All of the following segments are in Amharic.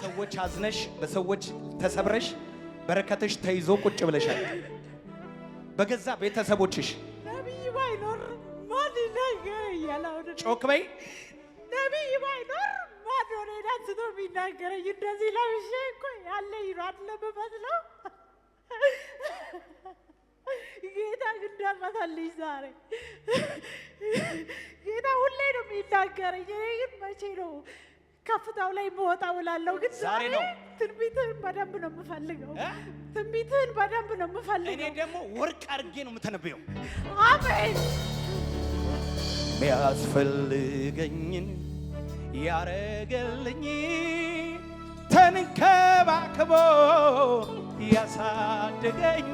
በሰዎች አዝነሽ በሰዎች ተሰብረሽ በረከትሽ ተይዞ ቁጭ ብለሻል። በገዛ ቤተሰቦችሽ ነብይ ባይኖር ማን ይናገረኛል? አሁን ጮክ በይ። ነብይ ባይኖር ማን ሆነ ዳንስቶ ቢናገረኝ? እንደዚህ ለብሼ እኮ ያለኝ ነው አይደለም በመስለው። ጌታ ግን ደረሰልኝ ዛሬ። ጌታ ሁሌ ነው የሚናገረኝ። እኔ ግን መቼ ነው ከፍታው ላይ መወጣው እላለሁ። ግን ዛሬ ነው። ትንቢትህን በደንብ ነው የምፈልገው። ትንቢትህን በደንብ ነው የምፈልገው። እኔ ደግሞ ወርቅ አድርጌ ነው የምተነበየው። አሜን። የሚያስፈልገኝን ያረገልኝ ተንከባክቦ ያሳደገኝ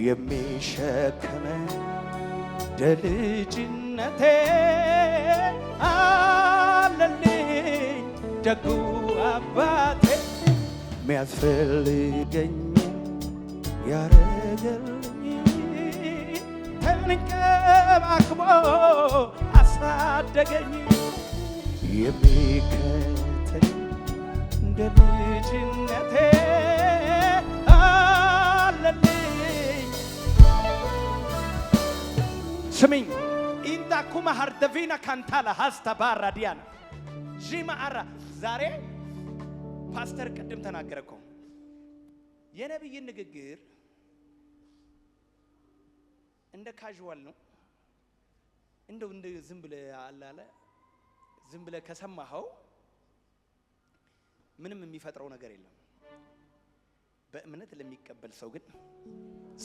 የሚሸከመኝ ደልጅነቴ አለልኝ ደጉ አባቴ የሚያስፈልገኝ ያረገልኝ ተንከባክቦ አሳደገኝ የሚከተል እንደ ልጅነቴ አለልኝ። ስሚኝ ኢንዳኩማ ሃርደቪና ካንታላ ሀስታ ባራዲያና ጂማአራ ዛሬ ፓስተር ቅድም ተናገረ እኮ የነብይን ንግግር እንደ ካዥዋል ነው። እንደው እንደ ዝም ብለ አላለ ዝም ብለ ከሰማኸው ምንም የሚፈጥረው ነገር የለም። በእምነት ለሚቀበል ሰው ግን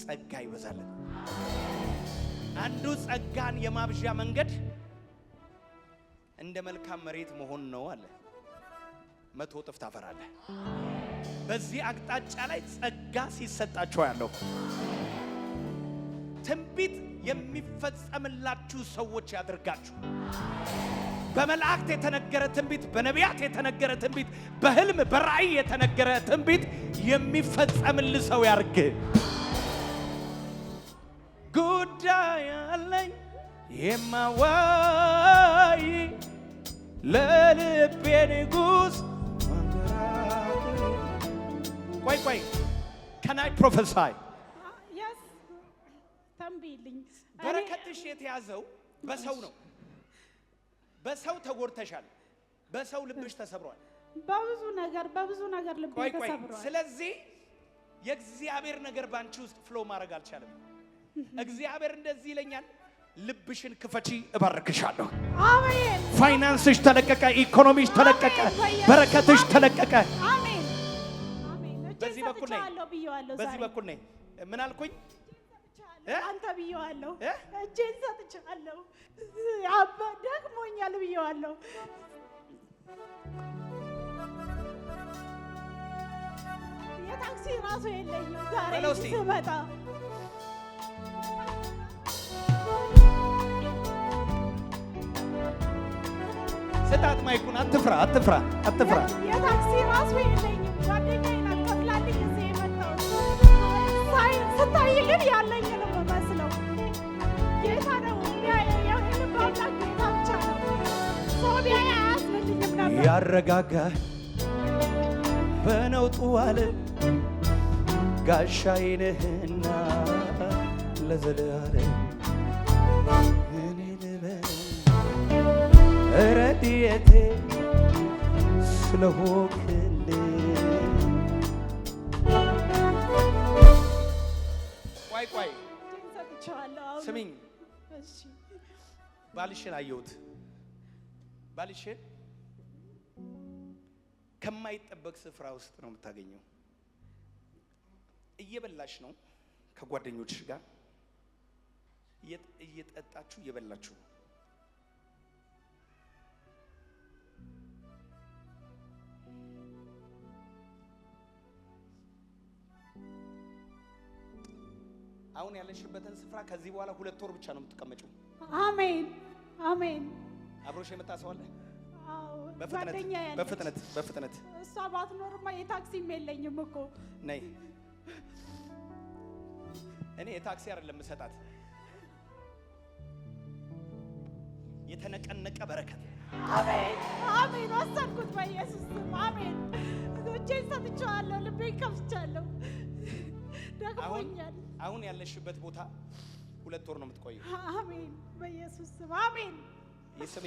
ጸጋ ይበዛል። አንዱ ጸጋን የማብዣ መንገድ እንደ መልካም መሬት መሆን ነው አለ። 100 እጥፍ ታፈራለህ። በዚህ አቅጣጫ ላይ ጸጋ ሲሰጣቸው ያለው ትንቢት የሚፈጸምላችሁ ሰዎች ያድርጋችሁ። በመላእክት የተነገረ ትንቢት፣ በነቢያት የተነገረ ትንቢት፣ በህልም በራእይ የተነገረ ትንቢት የሚፈጸምልህ ሰው ያርግ። ጉዳይ አለኝ የማዋይ ለልቤ ንጉሥ ቆይ can I prophesy? Yes. ተንቢልኝ። በረከትሽ የተያዘው በሰው ነው። በሰው ተጎድተሻል። በሰው ልብሽ ተሰብሯል። በብዙ ነገር ልቤ ተሰብሯል። ስለዚህ የእግዚአብሔር ነገር ባንቺ ውስጥ ፍሎ ማድረግ አልቻለም። እግዚአብሔር እንደዚህ ይለኛል፣ ልብሽን ክፈቺ፣ እባርክሻለሁ። አሜን። ፋይናንስሽ ተለቀቀ፣ ኢኮኖሚሽ ተለቀቀ፣ በረከትሽ ተለቀቀ። አሜን አሜን። በዚህ በኩል ነኝ፣ በዚህ በኩል ነኝ። ምን አልኩኝ? አንተ ብየዋለሁ፣ እጄን ሰጥቻለሁ። አባ ደክሞኛል ብየዋለሁ። የታክሲ ራሱ የለኝም ዛሬ ስመጣ። ስጣት ማይኩን። አትፍራ። የታክሲ ራሱ የለኝም። ጓደኛዬ ናት ከፍላልኝ እዚህ የመጣሁት። ስታይ ግን ያለኝ ነው የምመስለው። ጌታ ነው የልብ አምላክ ጌታ ብቻ ነው። ሰው ቢያይ አያስብልኝም ነበር። ያረጋጋ በነውጡ ዓለም ጋሻዬ ነህና ለዘለዓለም እኔ ልበል ረድኤቴ ስለሆንክልኝ። ቆይ ስሚኝ፣ ባልሽን አየሁት። ባልሽን ከማይጠበቅ ስፍራ ውስጥ ነው የምታገኘው። እየበላሽ ነው ከጓደኞችሽ ጋር እየጠጣችሁ እየበላችሁ ነው። አሁን ያለሽበትን ስፍራ ከዚህ በኋላ 2 ወር ብቻ ነው የምትቀመጪው። አሜን አሜን። አብሮሽ የመጣ ሰው አለ? አዎ፣ በፍጥነት እሷ ባትኖርማ የታክሲም የለኝም እኮ። ነይ። እኔ የታክሲ አይደለም የምሰጣት፣ የተነቀነቀ በረከት። አሜን አሜን። ወሰድኩት በኢየሱስ ስም። አሜን ሰጥቼዋለሁ። ልቤን ከፍቻለሁ። ደክሞኛል። አሁን ያለሽበት ቦታ 2 ወር ነው የምትቆየው። አሜን። በኢየሱስ ስም አሜን። ይስሚ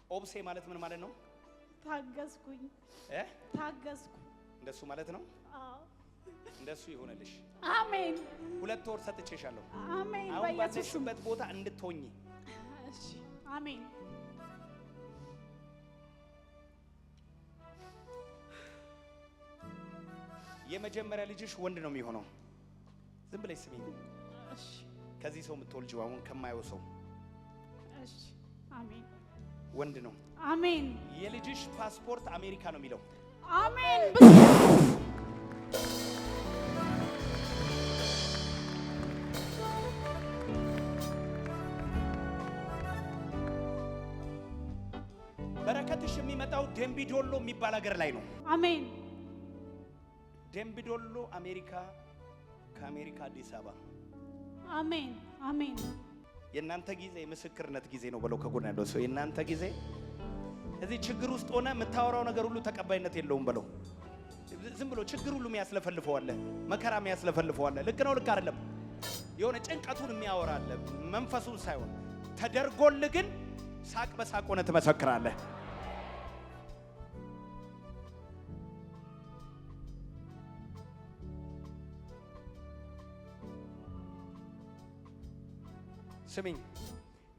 ኦብሴ ማለት ምን ማለት ነው? ታገስኩኝ። ታገስኩ እንደሱ ማለት ነው። አዎ እንደሱ ይሆነልሽ። አሜን። 2 ወር ሰጥቼሻለሁ። አሜን። አሁን ባለሽበት ቦታ እንድትሆኚ። እሺ አሜን። የመጀመሪያ ልጅሽ ወንድ ነው የሚሆነው። ዝም ብለሽ ስሚ። እሺ ከዚህ ሰው የምትወልጂው አሁን ከማየው ሰው እሺ አሜን። ወንድ ነው። አሜን። የልጅሽ ፓስፖርት አሜሪካ ነው የሚለው። አሜን። በረከትሽ የሚመጣው ደምቢዶሎ የሚባል ሀገር ላይ ነው። አሜን። ደምቢዶሎ አሜሪካ፣ ከአሜሪካ አዲስ አበባ። አሜን። አሜን። የእናንተ ጊዜ የምስክርነት ጊዜ ነው ብለው ከጎን ያለው ሰው የእናንተ ጊዜ እዚህ ችግር ውስጥ ሆነ የምታወራው ነገር ሁሉ ተቀባይነት የለውም ብለው ዝም ብሎ ችግር ሁሉ የሚያስለፈልፈዋለ፣ መከራ የሚያስለፈልፈዋለ። ልክ ነው ልክ አይደለም? የሆነ ጭንቀቱን የሚያወራለ መንፈሱን ሳይሆን ተደርጎል ግን ሳቅ በሳቅ ሆነ ትመሰክራለህ። ስሚኝ፣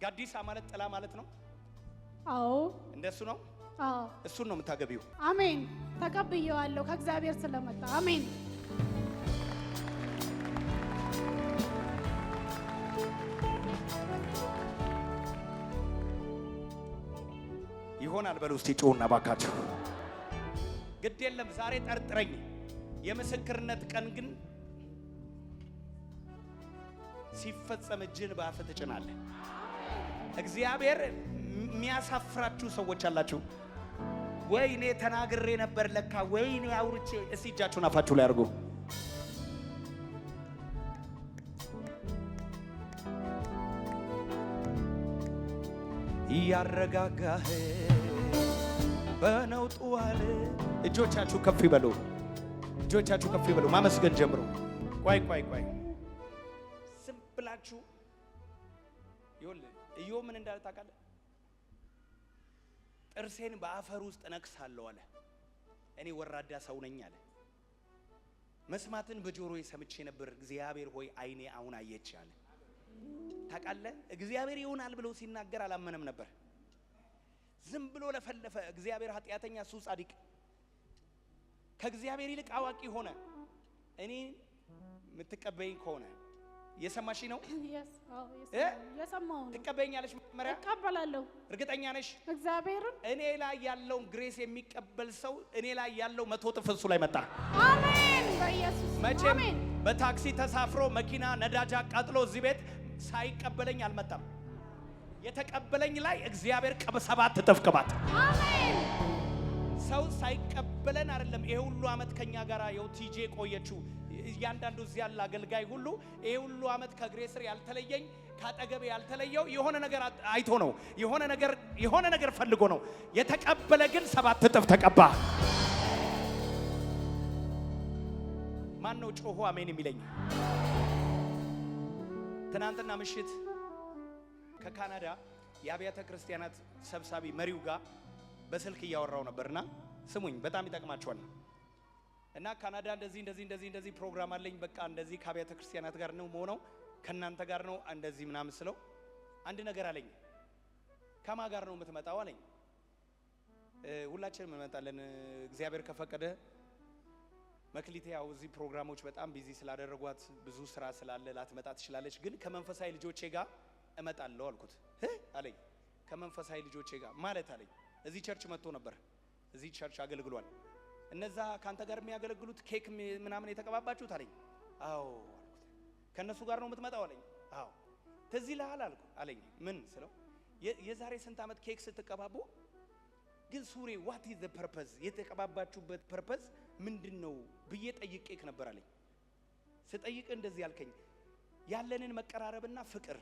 ጋዲሳ ማለት ጥላ ማለት ነው። አዎ እንደሱ ነው። አዎ እሱን ነው የምታገቢው። አሜን። ተቀብዬዋለሁ ከእግዚአብሔር ስለመጣ አሜን። ይሆናል በሉ እስቲ ጮና ባካችሁ። ግድ የለም ዛሬ ጠርጥረኝ። የምስክርነት ቀን ግን ሲፈጸም እጅን በአፍ ትጭናለህ። እግዚአብሔር የሚያሳፍራችሁ ሰዎች አላችሁ። ወይኔ ተናግሬ ነበር ለካ፣ ወይኔ አውርቼ። እስቲ እጃችሁን አፋችሁ ላይ አድርጉ። እያረጋጋህ በነውጡ ዋል። እጆቻችሁ ከፍ ይበሉ፣ እጆቻችሁ ከፍ ይበሉ። ማመስገን ጀምሩ። ቆይ ዝም ብላችሁ ይኸውልህ፣ ኢዮብ ምን እንዳለ ታውቃለህ? ጥርሴን በአፈር ውስጥ ነክሳለሁ አለ። እኔ ወራዳ ሰው ነኝ አለ። መስማትን በጆሮዬ ሰምቼ ነበር፣ እግዚአብሔር ሆይ ዓይኔ አሁን አየች አለ። ታውቃለህ፣ እግዚአብሔር ይሆናል ብሎ ሲናገር አላመነም ነበር። ዝም ብሎ ለፈለፈ። እግዚአብሔር ኃጢአተኛ፣ እሱ ጻድቅ። ከእግዚአብሔር ይልቅ አዋቂ ሆነ። እኔ የምትቀበይኝ ከሆነ የሰማሽ ነው? የሰማው ነው። ትቀበይኛለሽ? መጀመሪያ እቀበላለሁ። እርግጠኛ ነሽ? እግዚአብሔርን እኔ ላይ ያለውን ግሬስ የሚቀበል ሰው እኔ ላይ ያለው 100 እጥፍ እሱ ላይ መጣ። አሜን። በኢየሱስ መቼም በታክሲ ተሳፍሮ መኪና ነዳጅ አቃጥሎ እዚህ ቤት ሳይቀበለኝ አልመጣም። የተቀበለኝ ላይ እግዚአብሔር 7 እጥፍ ቅባት። አሜን። ሰው ሳይቀበለን አይደለም ይሄ ሁሉ አመት ከኛ ጋር የው ቲጄ ቆየችው። እያንዳንዱ እዚህ ያለ አገልጋይ ሁሉ ይሄ ሁሉ አመት ከእግሬ ስር ያልተለየኝ፣ ካጠገቤ ያልተለየው የሆነ ነገር አይቶ ነው፣ የሆነ ነገር ፈልጎ ነው። የተቀበለ ግን 7 እጥፍ ተቀባ። ማን ነው ጮሆ አሜን የሚለኝ? ትናንትና ምሽት ከካናዳ የአብያተ ክርስቲያናት ሰብሳቢ መሪው ጋር በስልክ እያወራው ነበርና ስሙኝ፣ በጣም ይጠቅማችኋል። እና ካናዳ እንደዚህ ፕሮግራም አለኝ፣ በቃ እንደዚህ ከአብያተ ክርስቲያናት ጋር ነው መሆነው፣ ከናንተ ጋር ነው እንደዚህ ምናምን ስለው አንድ ነገር አለኝ። ከማ ጋር ነው የምትመጣው አለኝ። ሁላችንም እንመጣለን እግዚአብሔር ከፈቀደ። መክሊቴ ያው እዚህ ፕሮግራሞች በጣም ቢዚ ስላደረጓት ብዙ ስራ ስላለ ላትመጣ ትችላለች፣ ግን ከመንፈሳዊ ልጆቼ ጋር እመጣለሁ አልኩት። አለኝ ከመንፈሳዊ ልጆቼ ጋር ማለት አለኝ። እዚህ ቸርች መጥቶ ነበር፣ እዚህ ቸርች አገልግሏል። እነዛ ካንተ ጋር የሚያገለግሉት ኬክ ምናምን የተቀባባችሁት አለኝ። አዎ አልኩት። ከነሱ ጋር ነው የምትመጣው አለኝ። አዎ ትዝ ይልሃል አለኝ። ምን ስለው የዛሬ ስንት ዓመት ኬክ ስትቀባቡ ግን ሱሪ what is the purpose የተቀባባችሁበት ፐርፐዝ ምንድነው ብዬ ጠይቄክ ነበር አለኝ። ስጠይቅ እንደዚህ ያልከኝ ያለንን መቀራረብና ፍቅር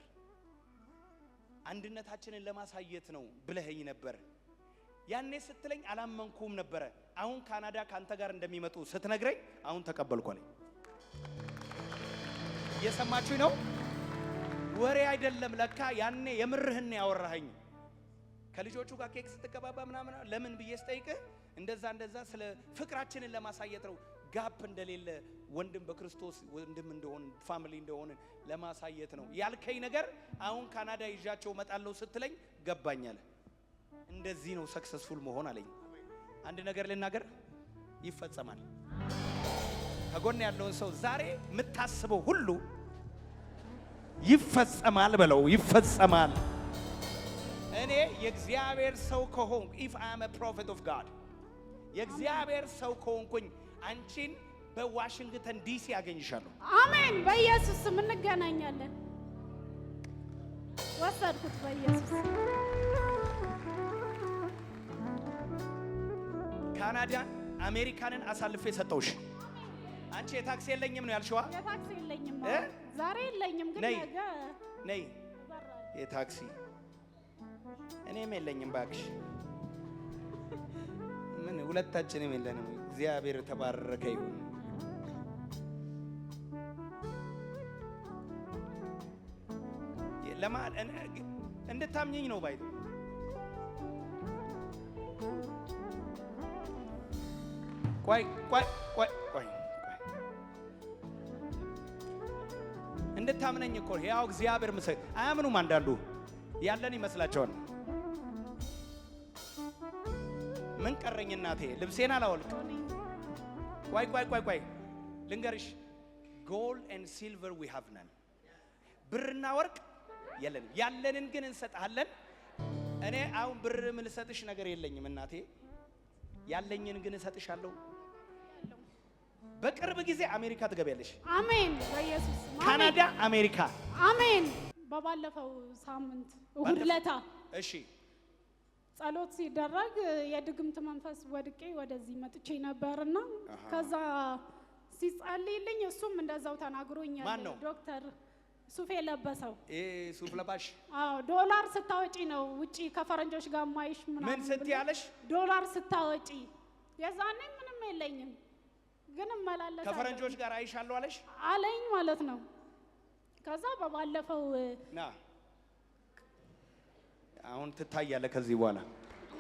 አንድነታችንን ለማሳየት ነው ብለኸኝ ነበር። ያኔ ስትለኝ አላመንኩም ነበረ። አሁን ካናዳ ካንተ ጋር እንደሚመጡ ስትነግረኝ አሁን ተቀበልኩ አለኝ። እየሰማችሁኝ ነው? ወሬ አይደለም ለካ ያኔ የምርህን ያወራኸኝ። ከልጆቹ ጋር ኬክ ስትቀባባ ምናምን ለምን ብዬ ስጠይቅህ እንደዛ ስለ ፍቅራችንን ለማሳየት ነው። ጋፕ እንደሌለ ወንድም በክርስቶስ ወንድም እንደሆን ፋሚሊ እንደሆን ለማሳየት ነው ያልከኝ ነገር አሁን ካናዳ ይዣቸው መጣለው ስትለኝ ገባኛል። እንደዚህ ነው ሰክሰስፉል መሆን አለኝ። አንድ ነገር ልናገር፣ ይፈጸማል። ከጎን ያለውን ሰው ዛሬ የምታስበው ሁሉ ይፈጸማል በለው። ይፈጸማል። እኔ የእግዚአብሔር ሰው ከሆንኩ if I am a prophet of God የእግዚአብሔር ሰው ከሆንኩኝ አንቺን በዋሽንግተን ዲሲ ያገኝሻለሁ። አሜን። በኢየሱስ ስም እንገናኛለን። ወሰድኩት በኢየሱስ። ካናዳን አሜሪካንን አሳልፌ ሰጠውሽ። አንቺ የታክሲ የለኝም ነው ያልሽዋ? የታክሲ የለኝም ዛሬ የለኝም፣ ግን ነገ ነይ የታክሲ እኔም የለኝም ባክሽ። ምን ሁለታችንም የለንም። እግዚአብሔር ተባረከ ይሁን። ለማን እንድታምኚኝ ነው ባይቶ ቆይ እንድታምነኝ እኮ ያው እግዚአብሔር ምስክር። አያምኑም። አንዳንዱ ያለን ይመስላቸዋል። ምን ቀረኝ እናቴ ልብሴን አላወልቅ። ቆይ ልንገርሽ፣ ጎልድ ኤንድ ሲልቨር ዊ ሃቭ ነን። ብርና ወርቅ የለንም፣ ያለንን ግን እንሰጣለን። እኔ አሁን ብር ምን ልሰጥሽ ነገር የለኝም እናቴ፣ ያለኝን ግን እሰጥሻለሁ። በቅርብ ጊዜ አሜሪካ ትገቢያለሽ። አሜን። በኢየሱስ ካናዳ፣ አሜሪካ። አሜን። በባለፈው ሳምንት እሁድ ለታ እሺ ጸሎት ሲደረግ የድግምት መንፈስ ወድቄ ወደዚህ መጥቼ ነበርና ከዛ ሲጸልይልኝ እሱም እንደዛው ተናግሮኛል። ማን ነው? ዶክተር ሱፍ የለበሰው ሱፍ ለባሽ። አዎ ዶላር ስታወጪ ነው ውጪ ከፈረንጆች ጋር ማይሽ ምናምን። ምን ስትያለሽ? ዶላር ስታወጪ። የዛኔ ምንም የለኝም ግን እመላለሳለሁ ከፈረንጆች ጋር አይሻለሁ አለሽ አለኝ ማለት ነው። ከዛ በባለፈው ና አሁን ትታያለህ። ከዚህ በኋላ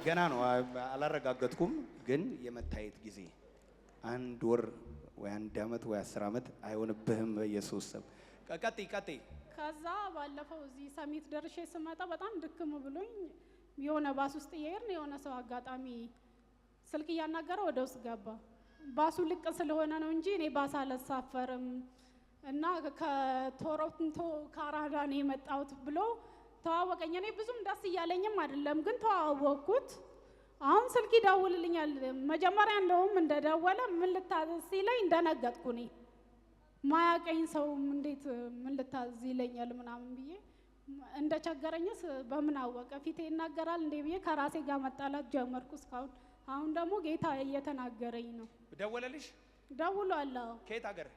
ገና ነው አላረጋገጥኩም፣ ግን የመታየት ጊዜ 1 ወር ወይ 1 ዓመት ወይ 10 ዓመት አይሆንብህም በኢየሱስ ስም። ቀጥይ። ከዛ ባለፈው እዚህ ሰሚት ደርሼ ስመጣ በጣም ድክም ብሎኝ የሆነ ባስ ውስጥ እየሄድን የሆነ ሰው አጋጣሚ ስልክ እያናገረ ወደ ውስጥ ገባ። ባሱ ልቅ ስለሆነ ነው እንጂ እኔ ባስ አልሳፈርም እና ከቶሮንቶ ካናዳ ነው የመጣሁት ብሎ ተዋወቀኝ። እኔ ብዙም ደስ እያለኝም አይደለም፣ ግን ተዋወቅኩት። አሁን ስልክ ይደውልልኛል። መጀመሪያ እንደውም እንደደወለ ምን ልታዘዝ ሲለኝ እንደነገጥኩ እኔ ማያቀኝ ሰው እንዴት ምን ልታዘዝ ይለኛል ምናምን ብዬ እንደቸገረኝስ በምን አወቀ ፊቴ ይናገራል እንዴ ብዬ ከራሴ ጋር መጣላት ጀመርኩ እስካሁን። አሁን ደግሞ ጌታ እየተናገረኝ ነው። ደወለልሽ? ደውሏል። ከየት ሀገር?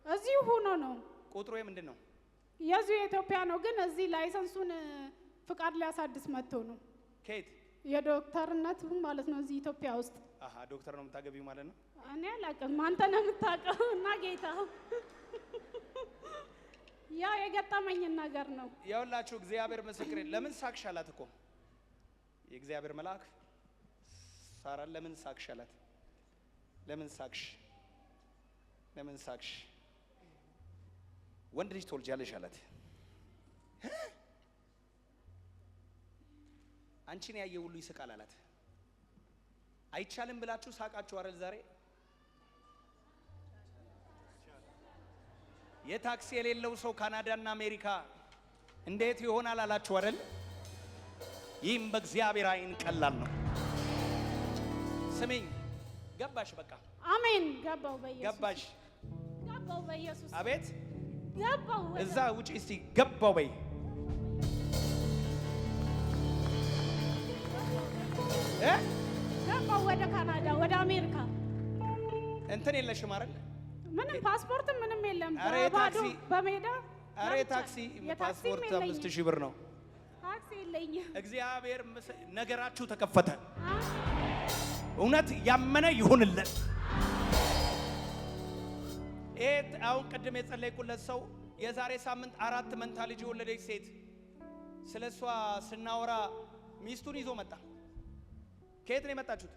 እዚሁ ሆኖ ነው። ቁጥሩ ምንድን ነው? የዚሁ የኢትዮጵያ ነው፣ ግን እዚህ ላይሰንሱን ፍቃድ ሊያሳድስ መጥቶ ነው። ከየት? የዶክተርነት ማለት ነው እዚህ ኢትዮጵያ ውስጥ። ዶክተር ነው የምታገቢው ማለት ነው? እኔ አላውቅም፣ አንተ ነው የምታውቀው። እና ጌታ ያው የገጠመኝን ነገር ነው። ያውላችሁ እግዚአብሔር ምስክሬ። ለምን ሳቅሽ አላት እኮ የእግዚአብሔር መልአክ ሳራን። ለምን ሳቅሽ አላት። ለምን ሳቅሽ? ወንድ ልጅ ትወልጃለሽ አላት። አንቺን ያየ ሁሉ ይስቃል አላት። አይቻልም ብላችሁ ሳቃችሁ አይደል? ዛሬ የታክሲ የሌለው ሰው ካናዳና አሜሪካ እንዴት ይሆናል አላችሁ አይደል? ይህም በእግዚአብሔር ዓይን ቀላል ነው። ስሚኝ፣ ገባሽ? በቃ አሜን። ገባው በኢየሱስ ገባው በኢየሱስ። አቤት ገባው። እዛ ውጪ እስቲ ገባው በይ። ገባው ወደ ካናዳ ወደ አሜሪካ። እንትን የለሽም አይደል? ምንም ፓስፖርት ምንም የለም። አሬ ባዶ ታክሲ በሜዳ። አሬ ታክሲ ፓስፖርት 5000 ብር ነው። ታክሲ ታክሲ የለኝም። እግዚአብሔር ነገራችሁ ተከፈተ። እውነት ያመነ ይሁንለት። አሁን ቅድም የጸለይኩለት ሰው የዛሬ ሳምንት 4 መንታ ልጅ የወለደች ሴት ስለሷ ስናወራ ሚስቱን ይዞ መጣ። ከየት ነው የመጣችሁት?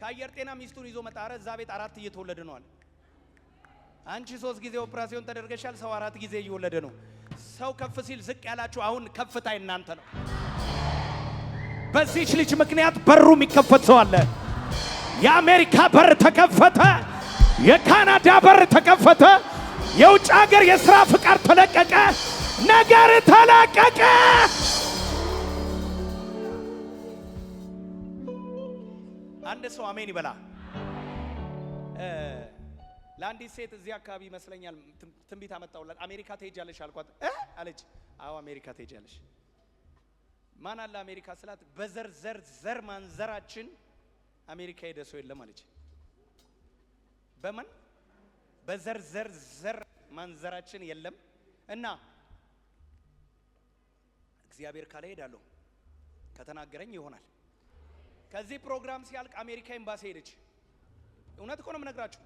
ከአየር ጤና ሚስቱን ይዞ መጣ። ኧረ እዛ ቤት 4 እየተወለደ ነው አለ። አንቺ 3 ጊዜ ኦፕራሲዮን ተደርገሻል፣ ሰው 4 ጊዜ እየወለደ ነው። ሰው ከፍ ሲል ዝቅ ያላችሁ፣ አሁን ከፍታ እናንተ ነው። በዚህች ልጅ ምክንያት በሩ የሚከፈት ሰው አለ። የአሜሪካ በር ተከፈተ። የካናዳ በር ተከፈተ። የውጭ ሀገር የሥራ ፍቃድ ተለቀቀ። ነገር ተለቀቀ። አንድ ሰው አሜን ይበላ። ለአንዲት ሴት እዚህ አካባቢ ይመስለኛል ትንቢት አመጣውላት። አሜሪካ ትሄጃለሽ አልኳት። አለች አዎ አሜሪካ ትሄጃለሽ። ማን አለ አሜሪካ ስላት ዘር ማንዘራችን አሜሪካ ሄደ ሰው የለም አለች። በማን ዘር ማንዘራችን የለም እና እግዚአብሔር ካለ ሄዳለሁ፣ ከተናገረኝ ይሆናል። ከዚህ ፕሮግራም ሲያልቅ አሜሪካ ኤምባሲ ሄደች። እውነት እኮ ነው የምነግራችሁ።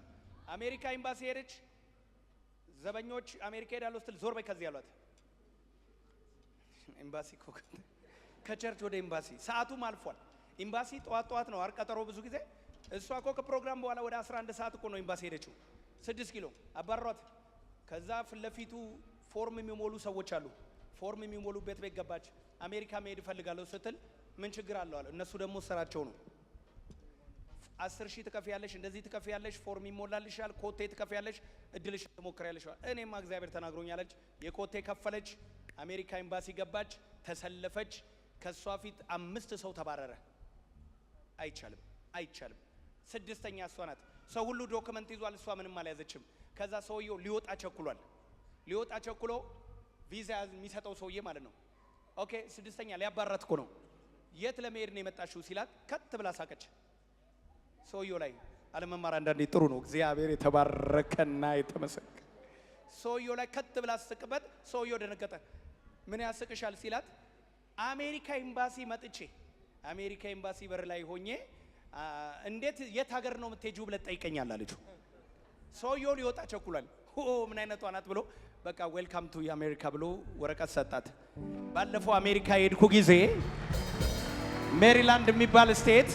አሜሪካ ኤምባሲ ሄደች። ዘበኞች አሜሪካ ሄዳለሁ ስትል ዞር በይ ከዚህ ያሏት። ኤምባሲ እኮ ከቸርች ወደ ኤምባሲ ሰዓቱም አልፏል። ኤምባሲ ጠዋት ነው አርቀጠሮ ብዙ ጊዜ። እሷ እኮ ከፕሮግራም በኋላ ወደ 11 ሰዓት እኮ ነው ኤምባሲ ሄደችው። 6 ኪሎ አባሯት። ከዛ ፊት ለፊቱ ፎርም የሚሞሉ ሰዎች አሉ። ፎርም የሚሞሉበት ቤት ገባች። አሜሪካ መሄድ እፈልጋለሁ ስትል ምን ችግር አለው አለ። እነሱ ደግሞ ስራቸው ነው። 10,000 ትከፍያለሽ፣ እንደዚህ ትከፍያለሽ፣ ፎርም ይሞላልሻል፣ ኮቴ ትከፍያለሽ፣ እድልሽ ትሞክሪያለሽ። እኔማ እግዚአብሔር ተናግሮኛለች። የኮቴ ከፈለች። አሜሪካ ኤምባሲ ገባች፣ ተሰለፈች። ከሷ ፊት 5 ሰው ተባረረ። አይቻልም። 6ኛ እሷ ናት። ሰው ሁሉ ዶክመንት ይዟል፣ እሷ ምንም አልያዘችም። ከዛ ሰውየው ሊወጣ ቸኩሎ ቪዛ የሚሰጠው ሰውዬ ማለት ነው። ኦኬ 6ኛ ሊያባራት እኮ ነው። የት ለመሄድ ነው የመጣሽው ሲላት ከት ብላ ሳቀች። ሰውየው ላይ አለመማር አንዳንዴ ጥሩ ነው። እግዚአብሔር የተባረከና የተመሰገነ። ሰውየው ላይ ከት ብላ ስቅበት ሰውየው ደነገጠ። ምን ያስቅሻል ሲላት አሜሪካ ኤምባሲ መጥቼ አሜሪካ ኤምባሲ በር ላይ ሆኜ እንዴት የት ሀገር ነው የምትሄጂው ብለህ ጠይቀኛል አለችው። ሰውየው ሊወጣ ቸኩሏል። ምን አይነቷ ናት ብሎ በቃ ዌልካም ቱ አሜሪካ ብሎ ወረቀት ሰጣት። ባለፈው አሜሪካ የሄድኩ ጊዜ ሜሪላንድ የሚባል ስቴት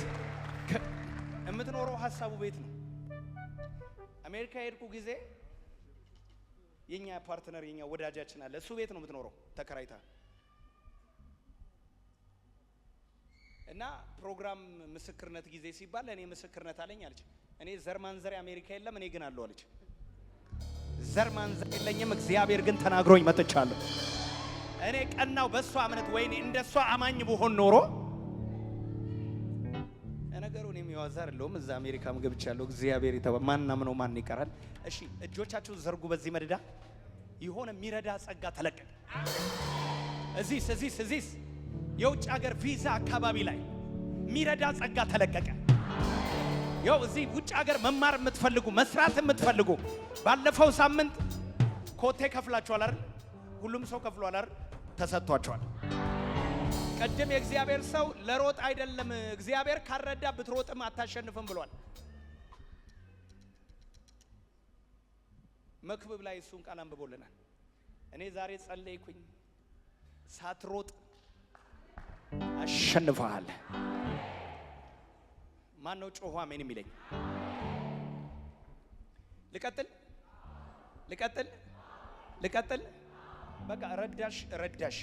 የምትኖረው ሀሳቡ ቤት ነው። አሜሪካ የሄድኩ ጊዜ የኛ ፓርትነር የኛ ወዳጃችን አለ። እሱ ቤት ነው የምትኖረው ተከራይታ እና ፕሮግራም ምስክርነት ጊዜ ሲባል እኔ ምስክርነት አለኝ አለች። እኔ ዘር ማንዘር አሜሪካ የለም፣ እኔ ግን አለው አለች። ዘር ማንዘር የለኝም፣ እግዚአብሔር ግን ተናግሮኝ መጥቻለሁ። እኔ ቀናው በሷ እምነት ወይኔ እንደሷ አማኝ ብሆን ኖሮ ነገሩ እኔም ያዋዛ አይደለም። እዛ አሜሪካም ገብቻለሁ። እግዚአብሔር ማናምነው ማን ይቀራል? እሺ እጆቻችሁ ዘርጉ። በዚህ መደዳ የሆነ የሚረዳ ጸጋ ተለቀቀ። እዚህ የውጭ ሀገር ቪዛ አካባቢ ላይ የሚረዳ ጸጋ ተለቀቀ። ያው እዚህ ውጭ ሀገር መማር የምትፈልጉ መስራት የምትፈልጉ ባለፈው ሳምንት ኮቴ ከፍላችኋል አይደል? ሁሉም ሰው ከፍሏል አይደል? ተሰጥቷቸዋል። ቀደም የእግዚአብሔር ሰው ለሮጥ አይደለም እግዚአብሔር ካረዳ ብትሮጥም አታሸንፍም ብሏል። መክብብ ላይ እሱን ቃል አንብቦልናል። እኔ ዛሬ ጸለይኩኝ፣ ሳትሮጥ አሸንፈሃል። ማን ነው ጮሁ አሜን የሚለኝ? ልቀጥል። በቃ ረዳሽ